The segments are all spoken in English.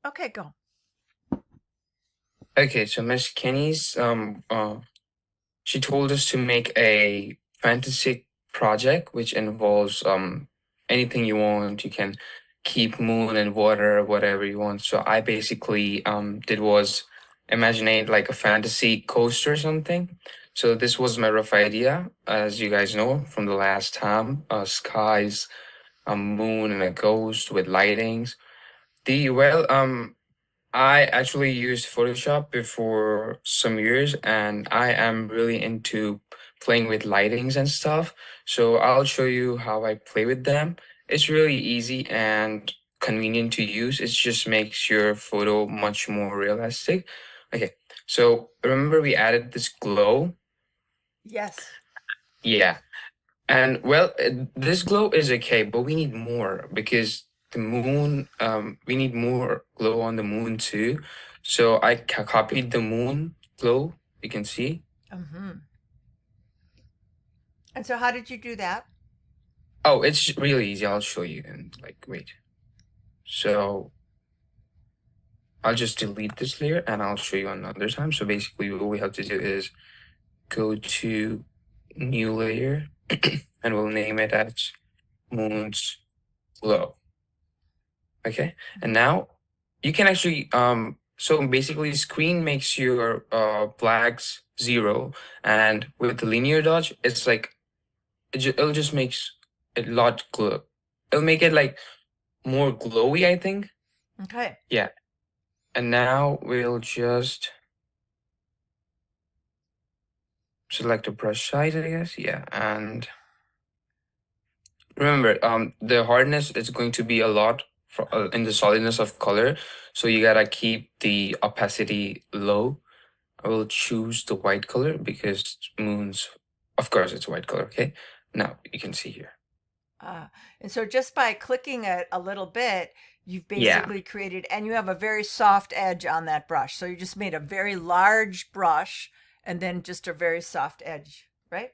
Okay, go. Okay, so Miss Kenny's she told us to make a fantasy project which involves anything you want. You can keep moon and water, whatever you want. So I basically did was imaginate like a fantasy coaster or something. So this was my rough idea, as you guys know from the last time. Skies, a moon and a ghost with lightings. I actually used Photoshop before some years, and I am really into playing with lightings and stuff. So I'll show you how I play with them. It's really easy and convenient to use. It just makes your photo much more realistic. Okay, so remember we added this glow? Yes. Yeah. And well, this glow is okay, but we need more because the moon, we need more glow on the moon too. So I copied the moon glow, you can see. Mm-hmm. And so, how did you do that? Oh, it's really easy. I'll show you and like, wait. So I'll just delete this layer and I'll show you another time. So basically what we have to do is go to new layer and we'll name it as moon's glow. Okay. And Mm-hmm. now you can actually so basically screen makes your blacks 0, and with the linear dodge it's like it'll just makes a lot glow. It'll make it like more glowy, I think. Okay. Yeah. And now we'll just select a brush size, I guess. Yeah. And remember, the hardness is going to be a lot for, in the solidness of color, so you gotta keep the opacity low. I will choose the white color because moons, of course, it's white color. Okay. Now you can see here. Uh, and so, just by clicking it a little bit, you've Yeah. basically created, and you have a very soft edge on that brush. So, you just made a very large brush and then just a very soft edge, right?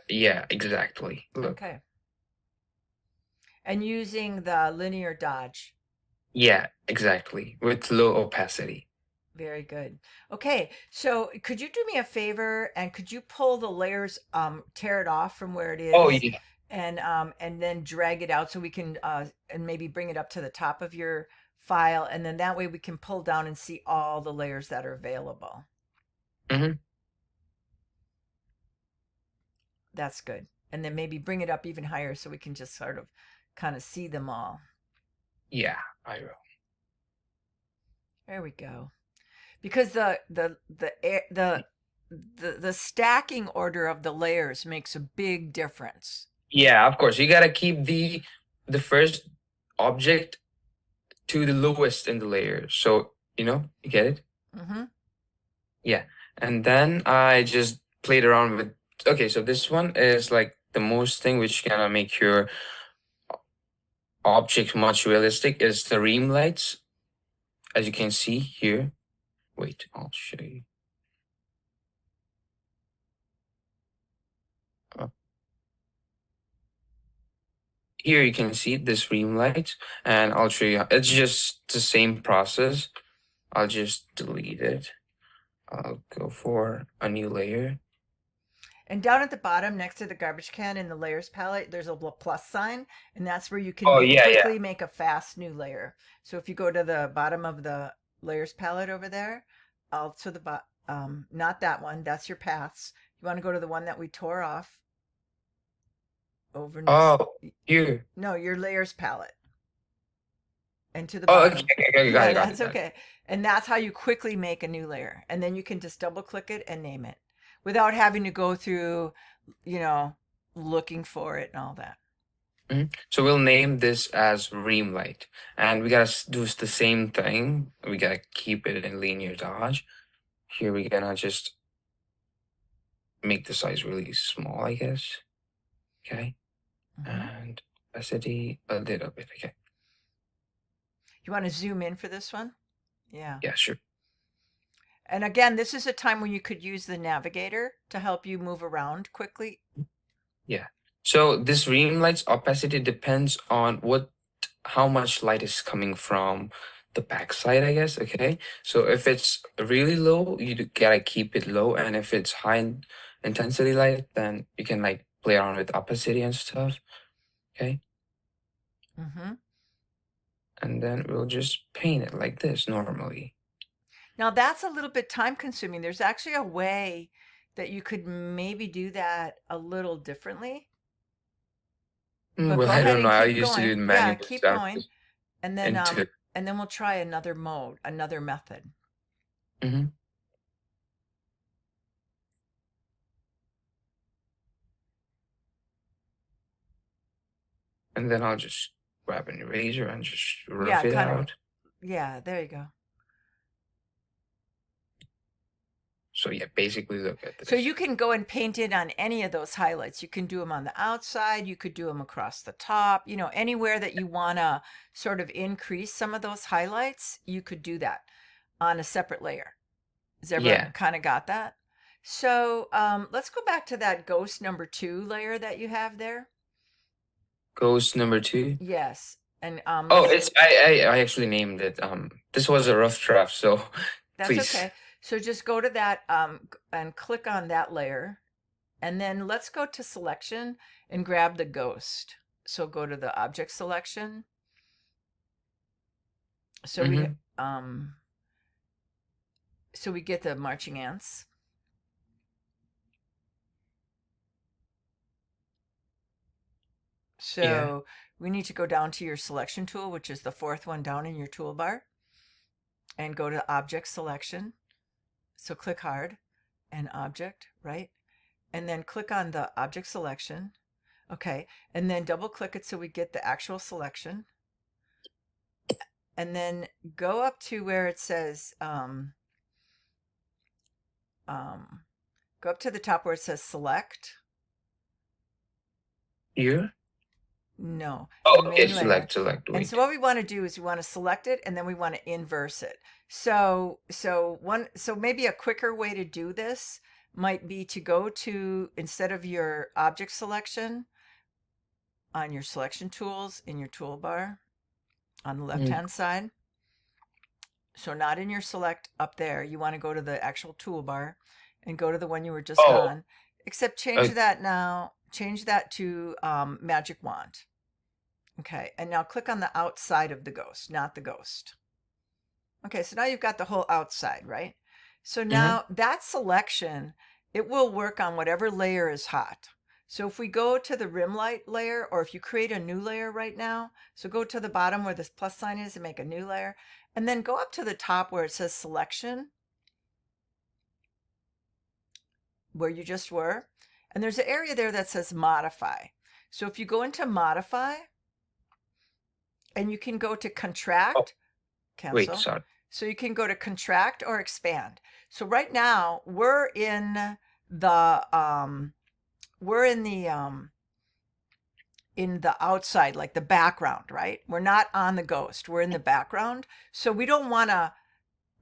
Yeah, exactly. Look. Okay. And using the linear dodge. Yeah, exactly. With low opacity. Very good. Okay, so could you do me a favor and could you pull the layers, tear it off from where it Oh, is, yeah. and then drag it out so we can and maybe bring it up to the top of your file, and then that way we can pull down and see all the layers that are available. Hmm. That's good. And then maybe bring it up even higher so we can just sort of kind of see them all. Yeah, I will. There we go. Because the stacking order of the layers makes a big difference. Yeah, of course. You gotta keep the first object to the lowest in the layer. So, you get it? Hmm. Yeah. And then I just played around with, okay, so this one is like the most thing which gonna make your object much realistic is the ream lights, as you can see here. Wait, I'll show you. Uh, Here you can see this ream light, and I'll show you. It's just the same process. I'll just delete it. I'll go for a new layer. And down at the bottom, next to the garbage can in the layers palette, there's a little plus sign, and that's where you can Oh make yeah, yeah. quickly make a fast new layer. So if you go to the bottom of the layers palette over there, to the not that one, that's your paths. You want to go to the one that we tore off over next. Oh, here. No, your layers palette and to the Oh, okay, bottom. okay, okay, got Yeah, it, got it, that's got it. okay. And that's how you quickly make a new layer. And then you can just double click it and name it without having to go through, you know, looking for it and all that. So we'll name this as ream light, and we gotta do the same thing. We gotta keep it in linear dodge. Here we're gonna just make the size really small, I guess. Okay. Hmm. And opacity a little bit. Okay. You want to zoom in for this one? Yeah. Yeah, sure. And again, this is a time when you could use the navigator to help you move around quickly. Yeah. So this ream light's opacity depends on how much light is coming from the backside, I guess. Okay, so if it's really low, gotta keep it low, and if it's high intensity light, then you can like play around with opacity and stuff. Okay, Mm-hmm. and then we'll just paint it like this normally. Now that's a little bit time consuming. There's actually a way that you could maybe do that a little differently. But Well, go I ahead don't know. and I keep used to do going. it Yeah, manually, keep so I'm going. just And into. then we'll try another mode, another method. Mhm. And then I'll just grab an eraser and just rough Yeah, it kind of. out. Yeah, there you go. So yeah, basically look at So this. you can go and paint in on any of those highlights. You can do them on the outside, you could do them across the top, anywhere that you want to sort of increase some of those highlights, you could do that on a separate layer. Has everyone Yeah, kind of got that? So let's go back to that ghost number 2 layer that you have there. ghost number 2. Yes. And Oh, let's, I actually named it. This was a rough draft, so that's please. okay. So just go to that and click on that layer. And then let's go to selection and grab the ghost. So go to the object selection. So we Mm-hmm. um so we get the marching ants. Yeah, So we need to go down to your selection tool, which is the fourth one down in your toolbar, and go to object selection. So click hard and object, right? And then click on the object selection. Okay. And then double click it so we get the actual selection. And then go up to where it says go up to the top where it says select. here. No, the Oh, okay. main layer. Select. And so Wait. what we want to do is we want to select it and then we want to inverse it. So maybe a quicker way to do this might be to go to, instead of your object selection, on your selection tools in your toolbar on the left Mm. hand side. So not in your select up there. You want to go to the actual toolbar and go to the one you were just Oh, on, except change uh, that now, change that to magic wand. Okay, and now click on the outside of the ghost, not the ghost. Okay, so now you've got the whole outside, right? So mhm. now that selection, it will work on whatever layer is hot. So if we go to the rim light layer, or if you create a new layer right now, so go to the bottom where this plus sign is and make a new layer, and then go up to the top where it says selection, where you just were, and there's an area there that says modify. So if you go into modify, and you can go to Oh, contract, wait. cancel. Sorry. So you can go to contract or expand. So right now we're in the in the outside, like the background, right? We're not on the ghost. We're in the background. So we don't want to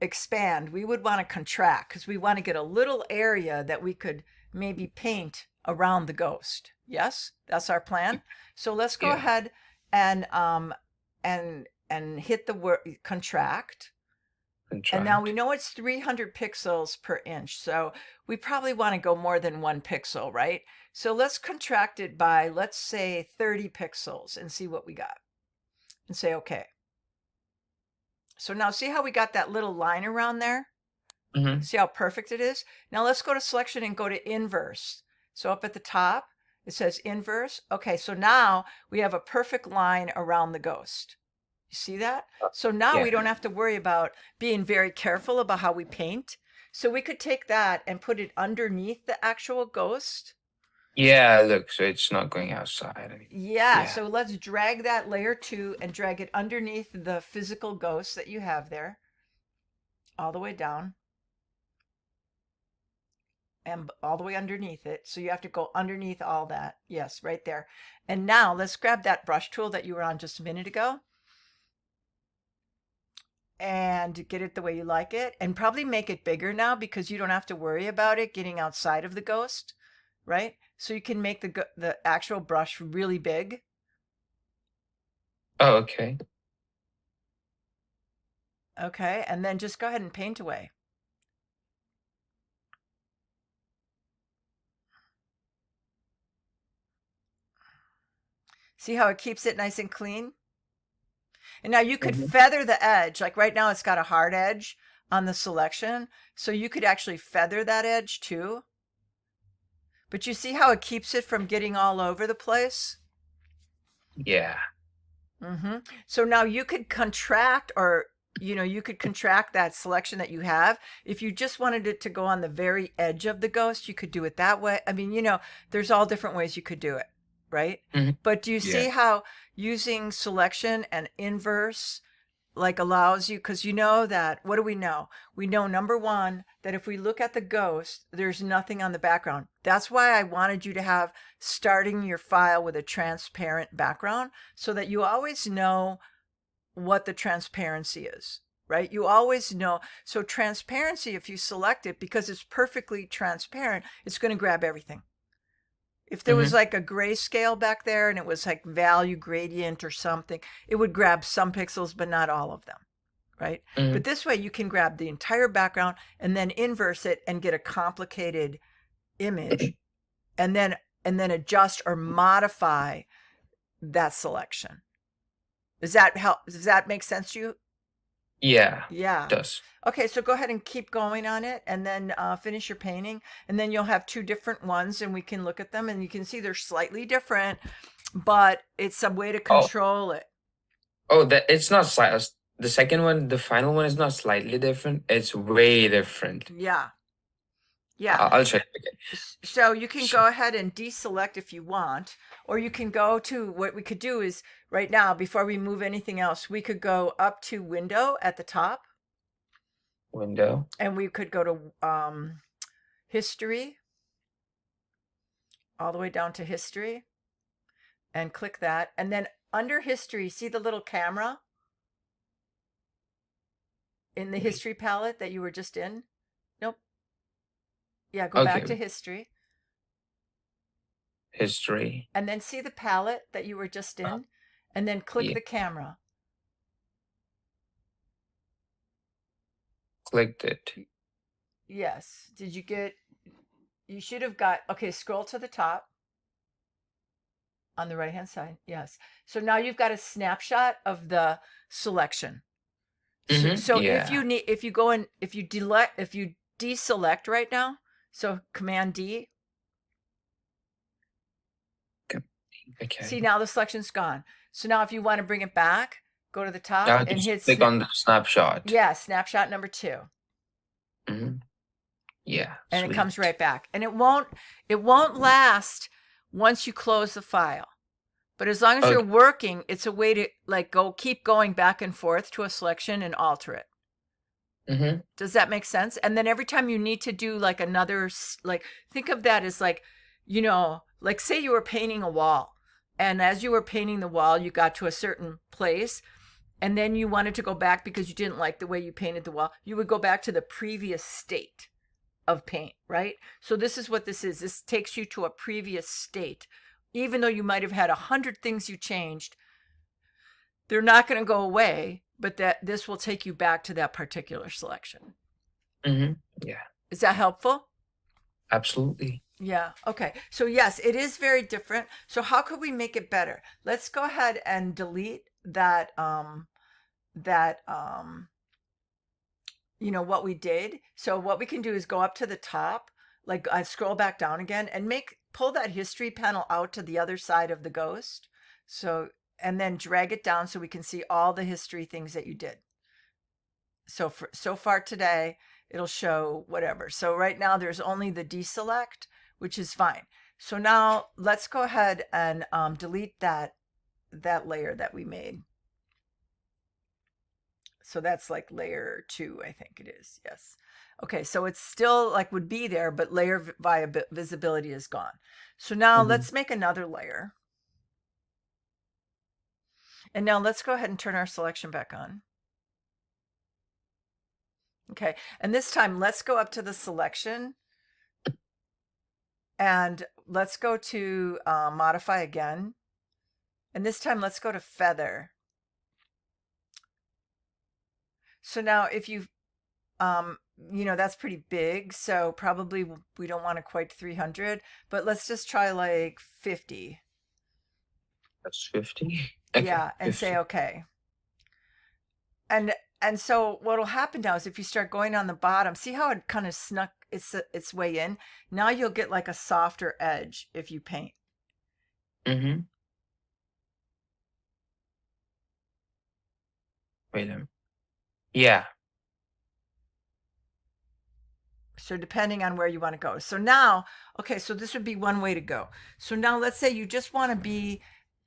expand. We would want to contract because we want to get a little area that we could maybe paint around the ghost. Yes, that's our plan. So let's go Yeah. ahead and hit the word contract. And now we Contract. know it's 300 pixels per inch. So we probably want to go more than 1 pixel, right? So let's contract it by, let's say 30 pixels and see what we got and say, okay. So now see how we got that little line around there? Mm-hmm. See how perfect it is? Now let's go to selection and go to inverse. So up at the top, it says inverse. Okay, so now we have a perfect line around the ghost. You see that? So now we Yeah. don't have to worry about being very careful about how we paint. So we could take that and put it underneath the actual ghost. Yeah. Look, so it's not going outside. Yeah, Yeah. so let's drag that layer 2 and drag it underneath the physical ghost that you have there, all the way down and all the way underneath it. So you have to go underneath all that. Yes, right there. And now let's grab that brush tool that you were on just a minute ago and get it the way you like it, and probably make it bigger now because you don't have to worry about it getting outside of the ghost, right? So you can make the actual brush really big. Oh, okay. Okay, and then just go ahead and paint away. See how it keeps it nice and clean? And now you could Mhm. feather the edge. Like right now it's got a hard edge on the selection. So you could actually feather that edge too. But you see how it keeps it from getting all over the place? Yeah. So now you could contract, or you could contract that selection that you have. If you just wanted it to go on the very edge of the ghost, you could do it that way. I mean, there's all different ways you could do it, right? Mhm. But do you Yeah. see how using selection and inverse like allows you, because that, what do we know? We know, number one, that if we look at the ghost, there's nothing on the background. That's why I wanted you to have starting your file with a transparent background, so that you always know what the transparency is, right? You always know. So transparency, if you select it, because it's perfectly transparent, it's going to grab everything. If there was Mhm. like a grayscale back there and it was like value gradient or something, it would grab some pixels, but not all of them, right? But Mhm. this way you can grab the entire background and then inverse it and get a complicated image, and then adjust or modify that selection. Does that make sense to you? Yeah. Yeah. Does. Okay, so go ahead and keep going on it, and then finish your painting, and then you'll have two different ones, and we can look at them, and you can see they're slightly different, but it's a way to Oh. control it. Oh, that it's not slight. The second one, the final one is not slightly different. It's way different. Yeah. Yeah. I'll check it again. So you can go ahead and deselect if you want, or you can go to, what we could do is right now, before we move anything else, we could go up to window at the top, Window. and we could go to history, all the way down to history, and click that. And then under history, see the little camera in the Wait. history palette that you were just in? Nope. Yeah, go back to Okay. history, History. and then see the palette that you were just Uh, in, and then click yeah. the camera. Clicked it. Yes. You should have got, okay, scroll to the top on the right hand side. Yes. So now you've got a snapshot of the selection. So, Mm-hmm. so Yeah. if you go in, if you deselect right now, so Command D, see, Okay. now the selection's gone. So now if you want to bring it back, go to the top Now and just hit click on the snapshot. yeah, snapshot number 2. Mm-hmm. Yeah. And it comes Sweet. right back. And it won't last once you close the file. But as long as you're Okay. working, it's a way to like keep going back and forth to a selection and alter it. Mm-hmm. Does that make sense? And then every time you need to do like another, like, think of that as like, like say you were painting a wall, and as you were painting the wall, you got to a certain place, and then you wanted to go back because you didn't like the way you painted the wall. You would go back to the previous state of paint, right? So this is what this is. This takes you to a previous state. Even though you might have had 100 things you changed, they're not going to go away, but that this will take you back to that particular selection. Mm-hmm. Yeah. Is that helpful? Absolutely. Yeah. Okay. So yes, it is very different. So how could we make it better? Let's go ahead and delete that what we did. So what we can do is go up to the top, like I scroll back down again, and pull that history panel out to the other side of the ghost. So, and then drag it down so we can see all the history things that you did. So far today, it'll show whatever. So right now there's only the deselect, which is fine. So now let's go ahead and delete that layer that we made. So that's like layer 2, I think it is. Yes. Okay, so it's still like would be there, but layer visibility is gone. So now Mm-hmm. let's make another layer. And now let's go ahead and turn our selection back on. Okay, and this time let's go up to the selection, and let's go to modify again. And this time let's go to feather. So now if you, um, that's pretty big. So probably we don't want to quite 300, but let's just try like 50. That's 50. Okay, Yeah. And say, 50. okay. And, and so what'll happen now is if you start going on the bottom, see how it kind of snuck its way in. Now you'll get like a softer edge if you paint. Mm-hmm. Wait a minute. Yeah. So depending on where you want to go. So now, okay, so this would be one way to go. So now let's say you just want to be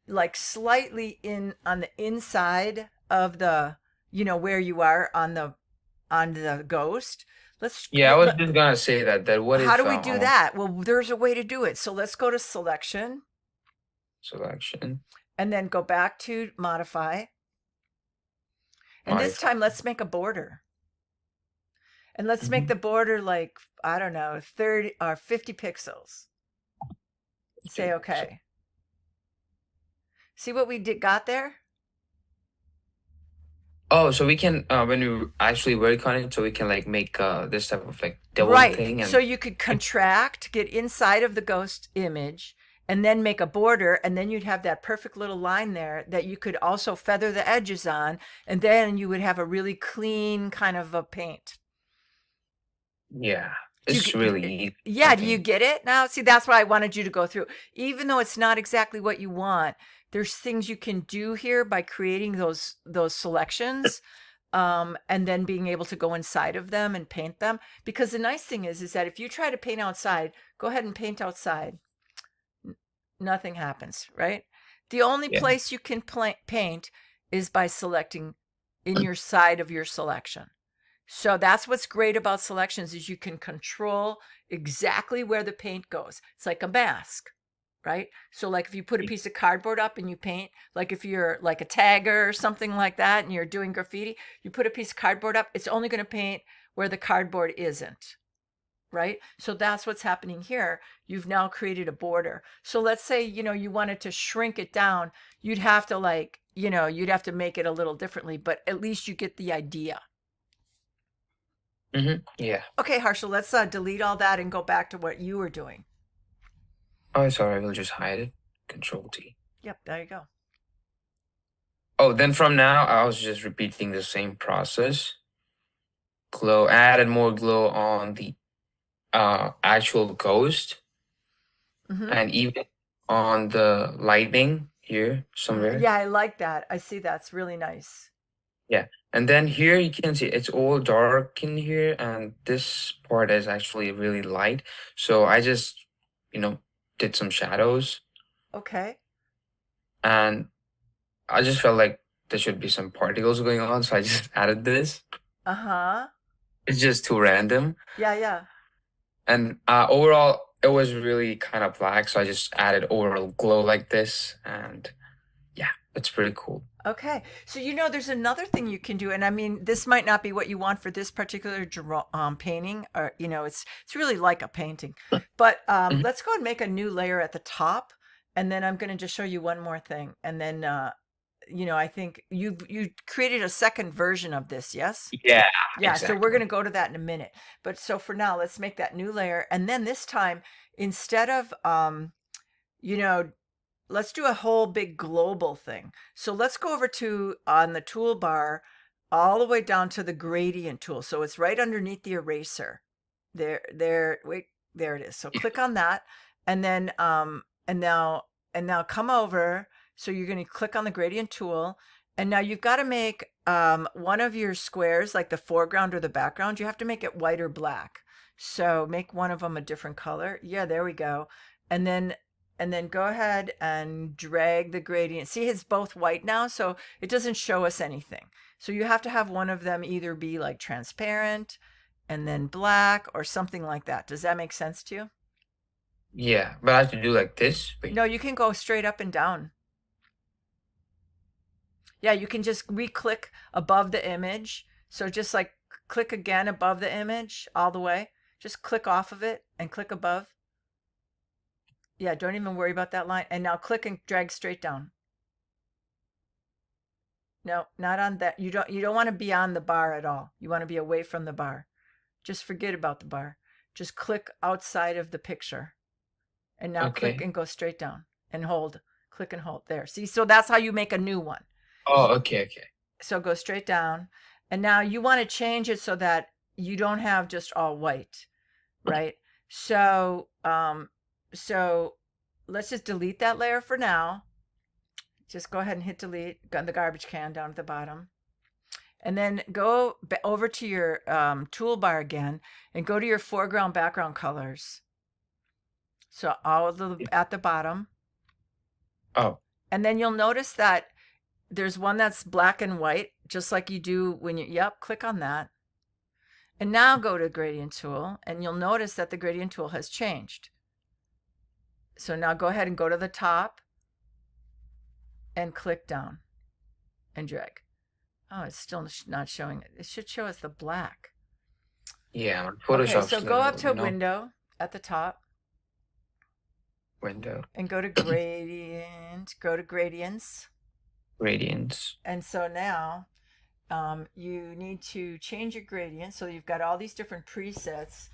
like slightly in on the inside of the, where you are on the ghost. Let's Yeah, I was just gonna say that what how do if we do that? Well, there's a way to do it. So let's go to selection selection and then go back to modify. And this modify. time let's make a border. And let's make Mm-hmm. the border like, I don't know, 30 or 50 pixels. Say So, okay. See what we got there? oh, so we can when we actually work on it, so we can like make this type of like double Right. thing So and you could contract, get inside of the ghost image, and then make a border, and then you'd have that perfect little line there that you could also feather the edges on, and then you would have a really clean kind of a paint. yeah, Do you it's get, really easy, I yeah, do you think. get it now? See, that's what I wanted you to go through. Even though it's not exactly what you want, there's things you can do here by creating those selections, and then being able to go inside of them and paint them. Because the nice thing is that if you try to paint outside, go ahead and paint outside. Nothing happens, right? The only Yeah. place you can paint is by selecting in your side of your selection. So that's what's great about selections is you can control exactly where the paint goes. It's like a mask, right? So like if you put a piece of cardboard up and you paint, like if you're like a tagger or something like that and you're doing graffiti, you put a piece of cardboard up, it's only going to paint where the cardboard isn't, right? So that's what's happening here. You've now created a border. So let's say, you wanted to shrink it down, you'd have to like, you'd have to make it a little differently, but at least you get the idea. Mm-hmm. Yeah. Okay, Harshal, let's delete all that and go back to what you were doing. Oh, sorry, we'll just hide it. Control T. Yep, there you go. Oh, then from now I was just repeating the same process. Glow, added more glow on the actual ghost Mm-hmm. and even on the lighting here somewhere. Yeah, I like that. I see that's really nice. Yeah. And then here you can see it's all dark in here, and this part is actually really light. So I just, you know, did some shadows, Okay. and I just felt like there should be some particles going on, so I just added this. Uh-huh. It's just too random. Yeah, yeah. And overall, it was really kind of black, so I just added overall glow like this, and yeah, it's pretty cool. Okay. So, there's another thing you can do. And I mean, this might not be what you want for this particular painting, or, it's really like a painting. But Mhm. let's go and make a new layer at the top. And then I'm going to just show you one more thing. And then, I think you created a second version of this, yes? Yeah, Yeah. So we're going exactly. to go to that in a minute. But so for now, let's make that new layer. And then this time, instead of, you know, let's do a whole big global thing. So let's go over to on the toolbar all the way down to the gradient tool. So it's right underneath the eraser. Wait, there it is. So click on that and then and now come over. So you're going to click on the gradient tool and now you've got to make one of your squares like the foreground or the background. You have to make it white or black. So make one of them a different color. Yeah, there we go. And then go ahead and drag the gradient. See, it's both white now, so it doesn't show us anything. So you have to have one of them either be like transparent and then black or something like that. Does that make sense to you? Yeah, but I have to do like this. Wait. No, you can go straight up and down. Yeah, you can just re-click above the image. So just like click again above the image all the way. Just click off of it and click above. Yeah, don't even worry about that line. And now click and drag straight down. No, not on that. You don't want to be on the bar at all. You want to be away from the bar. Just forget about the bar. Just click outside of the picture. And now click Okay. and go straight down and hold. Click and hold. There. See, so that's how you make a new one. Oh, okay, okay. So go straight down. And now you want to change it so that you don't have just all white, right? So so let's just delete that layer for now. Just go ahead and hit delete, got the garbage can down at the bottom. And then go over to your toolbar again and go to your foreground background colors. So all of the at the bottom. Oh, And then you'll notice that there's one that's black and white, just like you do when you, yep, click on that. And now go to gradient tool and you'll notice that the gradient tool has changed. So now go ahead and go to the top and click down and drag. Oh, it's still not showing it. It should show us the black. yeah. Okay, Photoshop's so go up little, to window at the top window and go to gradient, go to gradients. gradients. And so now you need to change your gradient. So you've got all these different presets.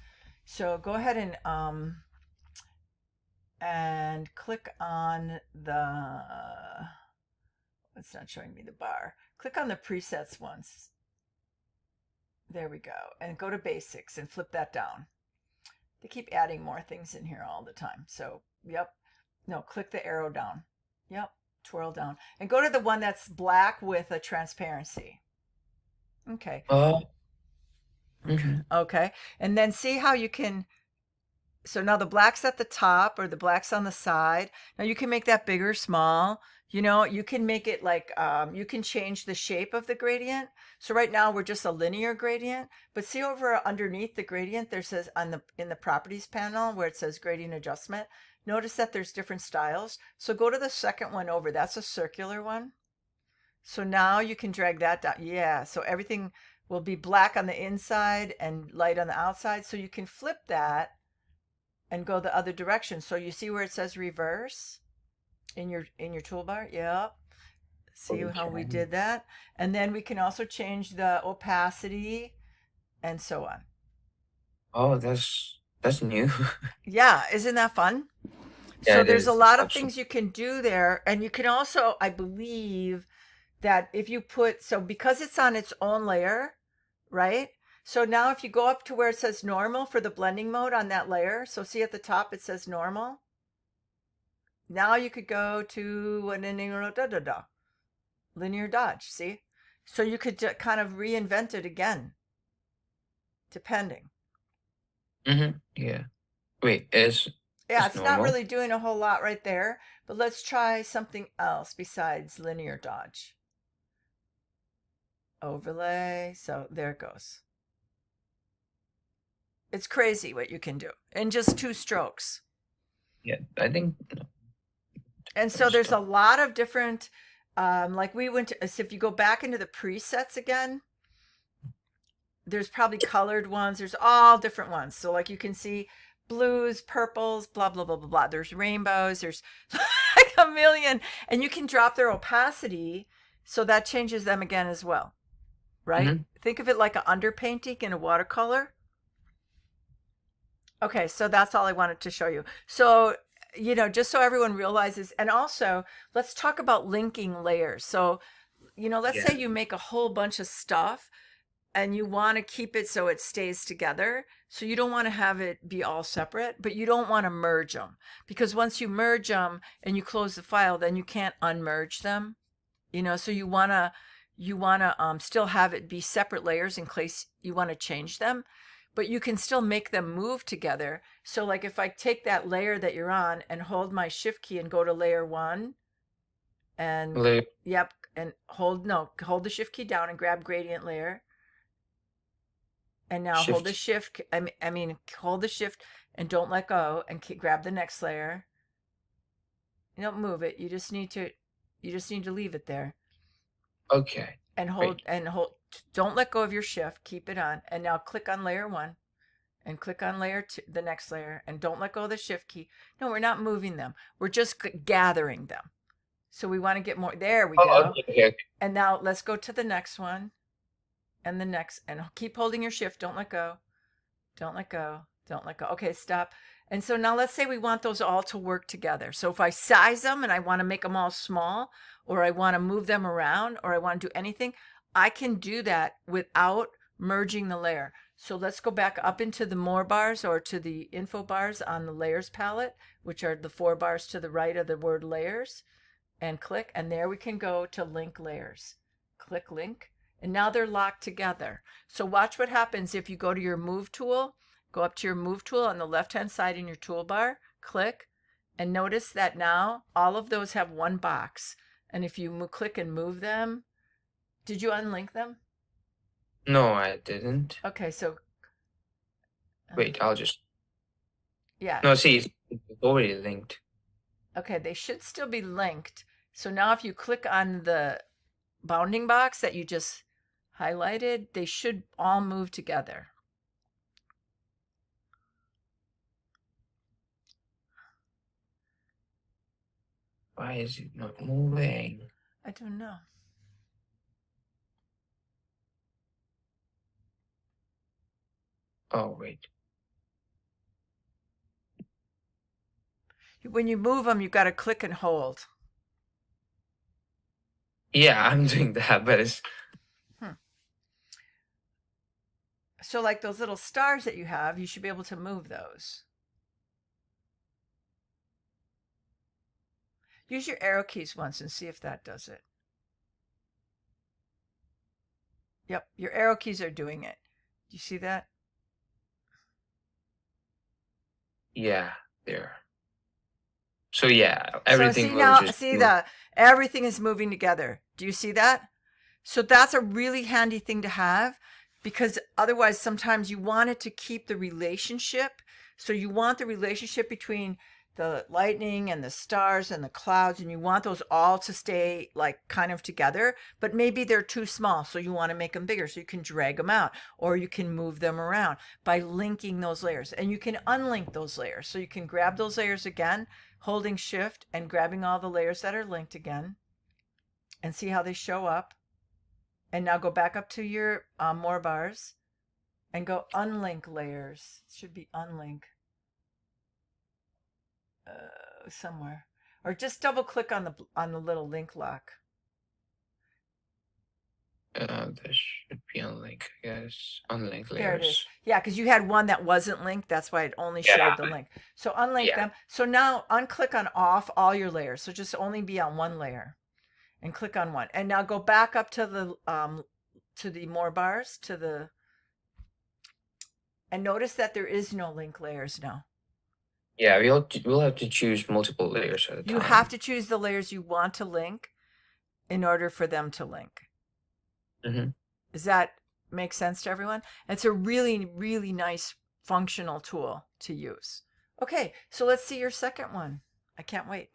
So go ahead and click on the, it's not showing me the bar. Click on the presets once. There we go. And go to basics and flip that down. They keep adding more things in here all the time. So, yep. No, click the arrow down. Yep. Twirl down. And go to the one that's black with a transparency. Okay. Oh, Okay. And then see how you can, so now the black's at the top or the black's on the side. Now you can make that bigger, small. You know, you can make it like, you can change the shape of the gradient. So right now we're just a linear gradient, but see over underneath the gradient, there says in the properties panel where it says gradient adjustment, notice that there's different styles. So go to the second one over. That's a circular one. So now you can drag that down. Yeah. So everything will be black on the inside and light on the outside. So you can flip that and go the other direction. So you see where it says reverse in your toolbar? Yep. See how we okay. did that? And then we can also change the opacity and so on. Oh, that's new. Yeah, isn't that fun? Yeah, So it there's a is. It's lot of absolutely. things you can do there. And you can also, I believe that if you put, so because it's on its own layer, right? So now if you go up to where it says normal for the blending mode on that layer, so see at the top it says normal. Now you could go to linear dodge, see? So you could kind of reinvent it again, depending. Yeah. Wait, is Yeah, it's it's not normal? really doing a whole lot right there, but let's try something else besides linear dodge. Overlay, so there it goes. It's crazy what you can do in just 2 strokes. Yeah, I think And so there's a lot of different, like we went to, so if you go back into the presets again, there's probably colored ones. There's all different ones. So like you can see blues, purples, blah, blah, blah, blah, blah. There's rainbows. There's like a million. And you can drop their opacity. So that changes them again as well. Right? Mhm. Think of it like an underpainting in a watercolor. Okay, so that's all I wanted to show you. So, you know, just so everyone realizes, and also let's talk about linking layers. So, you know, let's Yeah. say you make a whole bunch of stuff and you want to keep it so it stays together. So you don't want to have it be all separate, but you don't want to merge them because once you merge them and you close the file, then you can't unmerge them. You know, so you want to still have it be separate layers in case you want to change them, but you can still make them move together. So like if I take that layer that you're on and hold my shift key and go to layer 1 and Layer yep, and hold the shift key down and grab gradient layer. And now hold the shift. shift, I mean, hold the shift and don't let go and grab the next layer. You don't move it. You just need to leave it there Okay. and Wait. hold. Don't let go of your shift. Keep it on. And now click on layer 1 and click on layer 2, the next layer, and don't let go of the shift key. No, we're not moving them. We're just gathering them. So we want to get more. There we Oh, go. okay. And now let's go to the next one and the next, and keep holding your shift. Don't let go. Don't let go. Don't let go. Okay, stop. And so now let's say we want those all to work together. So if I size them and I want to make them all small, or I want to move them around, or I want to do anything, I can do that without merging the layer. So let's go back up into the more bars or to the info bars on the layers palette, which are the 4 bars to the right of the word layers, and click. And there we can go to link layers. Click link. And now they're locked together. So watch what happens if you go to your move tool, go up to your move tool on the left-hand side in your toolbar, click, and notice that now all of those have one box. And if you click and move them, did you unlink them? No, I didn't. Okay, so Wait, I'll just. yeah, No, see, it's already linked. okay, they should still be linked. So now if you click on the bounding box that you just highlighted, they should all move together. Why is it not moving? I don't know. Oh, wait. When you move them, you got to click and hold. Yeah, I'm doing that, but it's. So like those little stars that you have, you should be able to move those. Use your arrow keys once and see if that does it. Yep, your arrow keys are doing it. Do you see that? Yeah, there. So yeah, So everything see will now, just see move. everything is moving together. Do you see that? So that's a really handy thing to have, because otherwise sometimes you want it to keep the relationship. So you want the relationship between the lightning and the stars and the clouds, and you want those all to stay like kind of together, but maybe they're too small. So you want to make them bigger so you can drag them out, or you can move them around by linking those layers, and you can unlink those layers. So you can grab those layers again, holding shift and grabbing all the layers that are linked again, and see how they show up. And now go back up to your more bars and go unlink layers. It should be unlink somewhere, or just double click on the little link lock. There should be unlink, I guess. Unlink There it is. layers. Yeah, because you had one that wasn't linked. That's why it only Yeah, showed the link. So unlink yeah. them. So now unclick on off all your layers. So just only be on one layer and click on one. And now go back up to the more bars and notice that there is no link layers now. Yeah, we'll have to choose multiple layers at a time. You have to choose the layers you want to link in order for them to link. Mm-hmm. Does that make sense to everyone? It's a really, really nice functional tool to use. Okay, so let's see your second one. I can't wait.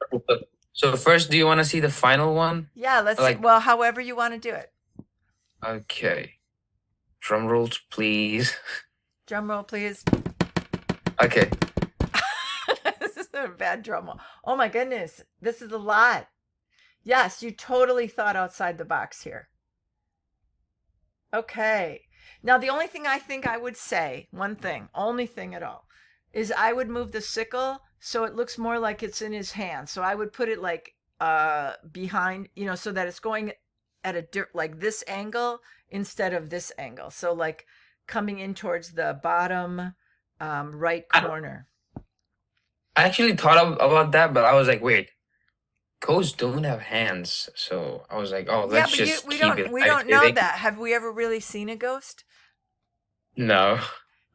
So first, do you want to see the final one? Yeah, let's see. Like- Well, however you want to do it. Okay. Drum rolls, please. Drum roll, please. Okay. This is a bad drum roll. Oh my goodness, this is a lot. Yes, you totally thought outside the box here. Okay. Now, the only thing I think I would say, one thing, only thing at all, is I would move the sickle so it looks more like it's in his hand. So I would put it like behind, so that it's going at a like this angle instead of this angle. So like coming in towards the bottom right corner. I actually thought about that, but I was like, wait, ghosts don't have hands. So I was like, oh, Yeah, let's but just we keep don't it we don't know isolating. that. Have we ever really seen a ghost? No.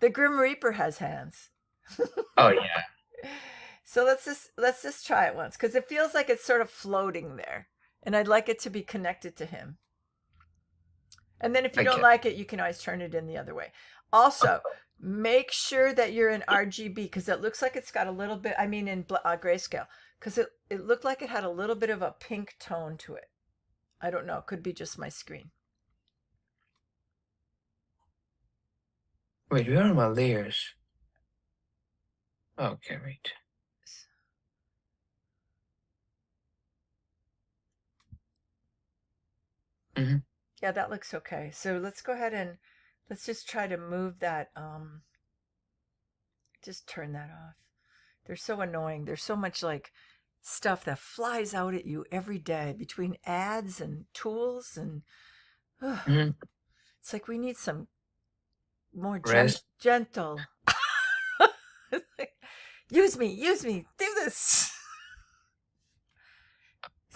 The Grim Reaper has hands. Oh yeah. So let's just try it once, because it feels like it's sort of floating there, and I'd like it to be connected to him. And then if you don't Okay. like it, you can always turn it in the other way. Also, make sure that you're in RGB, because it looks like it's got a little bit. I mean, in grayscale, because it looked like it had a little bit of a pink tone to it. I don't know. It could be just my screen. Wait, where are my layers? Okay, wait. Mhm. Yeah, that looks okay. So let's go ahead and let's just try to move that. Just turn that off. They're so annoying. There's so much like stuff that flies out at you every day between ads and tools and Mhm. it's like we need some more Rest. gentle. It's like, use me, do this.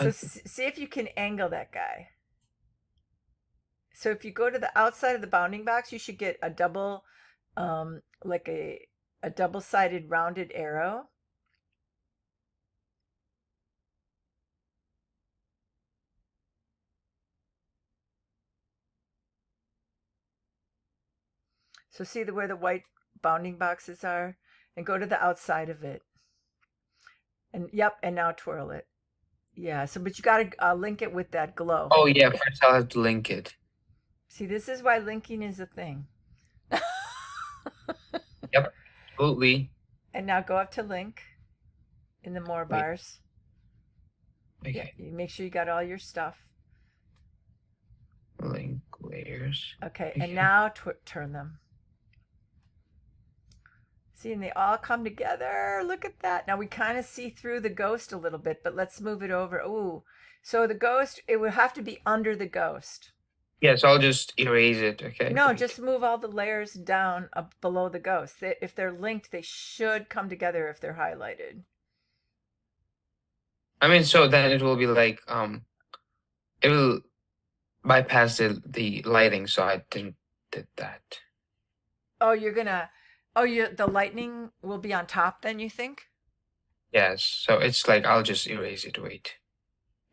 So Uh, see if you can angle that guy. So if you go to the outside of the bounding box, you should get a double, like a double-sided rounded arrow. So see where the white bounding boxes are, and go to the outside of it. And yep, and now twirl it. Yeah. So, but you got to link it with that glow. Oh yeah, first I'll have to link it. See, this is why linking is a thing. Yep, absolutely. And now go up to link in the more Wait, bars. Yeah, okay. you make sure you got all your stuff. Link layers. Okay, and Okay. now turn them. See, and they all come together. Look at that. Now we kind of see through the ghost a little bit, but let's move it over. Ooh, so the ghost, it would have to be under the ghost. Yeah, so I'll just erase it. Okay. No, Wait. just move all the layers down below the ghost. If they're linked, they should come together if they're highlighted. I mean, so then it will be like it will bypass the lighting, so I didn't did that. Oh, you're gonna, oh, the lightning will be on top then, you think? Yes, so it's like I'll just erase it. Wait.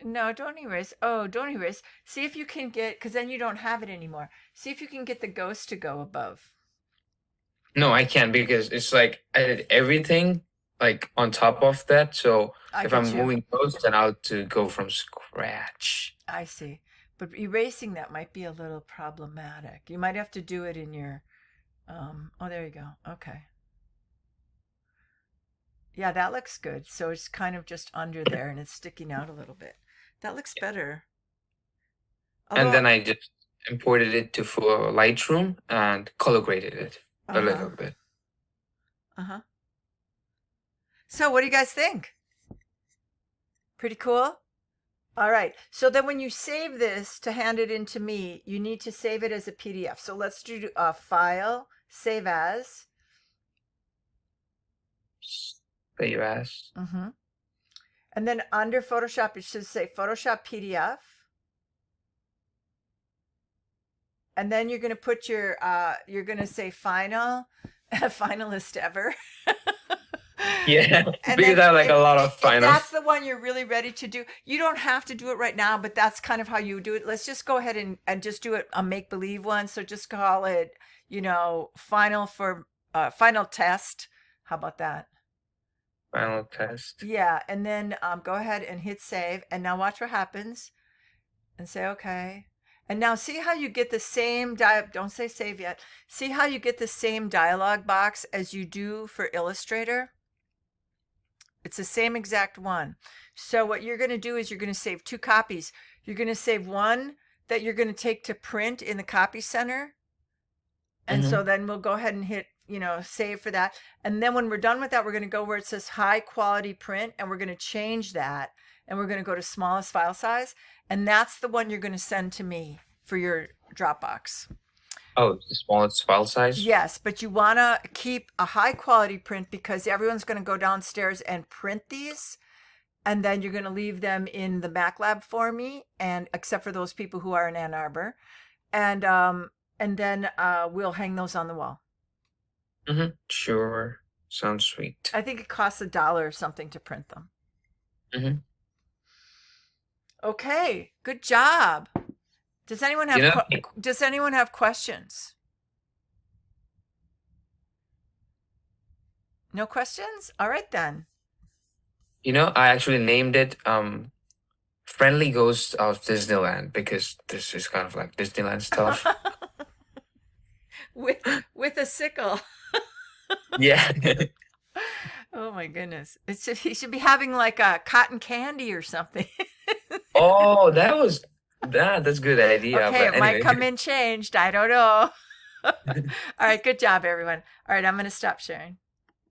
No, don't erase. Oh, don't erase. See if you can get, because then you don't have it anymore. See if you can get the ghost to go above. No, I can't because it's like I did everything like on top of that. So I if get I'm you. moving those, then I'll have to go from scratch. I see. But erasing that might be a little problematic. You might have to do it in your, oh, there you go. Okay. Yeah, that looks good. So it's kind of just under there and it's sticking out a little bit. That looks better. And Although, then I just imported it to for Lightroom and color graded it a uh-huh, little bit. uh-huh. So what do you guys think? Pretty cool? All right. So then when you save this to hand it in to me, you need to save it as a PDF. So let's do a file, save as. Save as. Mm-hmm. And then under Photoshop, it should say Photoshop PDF. And then you're going to put you're going to say final, finalist ever. Yeah, And because then I have like a lot of if finals. that's the one you're really ready to do, you don't have to do it right now, but that's kind of how you do it. Let's just go ahead and just do it a make believe one. So just call it, final for final test. How about that? Final test. Yeah. And then go ahead and hit save. And now watch what happens and say, okay. And now see how you get the same don't say save yet. See how you get the same dialog box as you do for Illustrator? It's the same exact one. So what you're going to do is you're going to save two copies. You're going to save one that you're going to take to print in the copy center. And Mm-hmm. so then we'll go ahead and hit, save for that. And then when we're done with that, we're going to go where it says high quality print and we're going to change that. And we're going to go to smallest file size. And that's the one you're going to send to me for your Dropbox. Oh, the smallest file size. Yes, but you want to keep a high quality print because everyone's going to go downstairs and print these. And then you're going to leave them in the MacLab for me, and except for those people who are in Ann Arbor. And then we'll hang those on the wall. Mm-hmm. Sure. Sounds sweet. I think it costs $1 or something to print them. Mm-hmm. Okay, good job. Does anyone have questions? No questions? All right then. I actually named it Friendly Ghost of Disneyland because this is kind of like Disneyland stuff. with a sickle. Yeah. Oh my goodness. He should be having like a cotton candy or something. Oh, that was That's good idea. Okay, But it might anyway, come in changed. I don't know. All right, good job, everyone. All right, I'm going to stop sharing.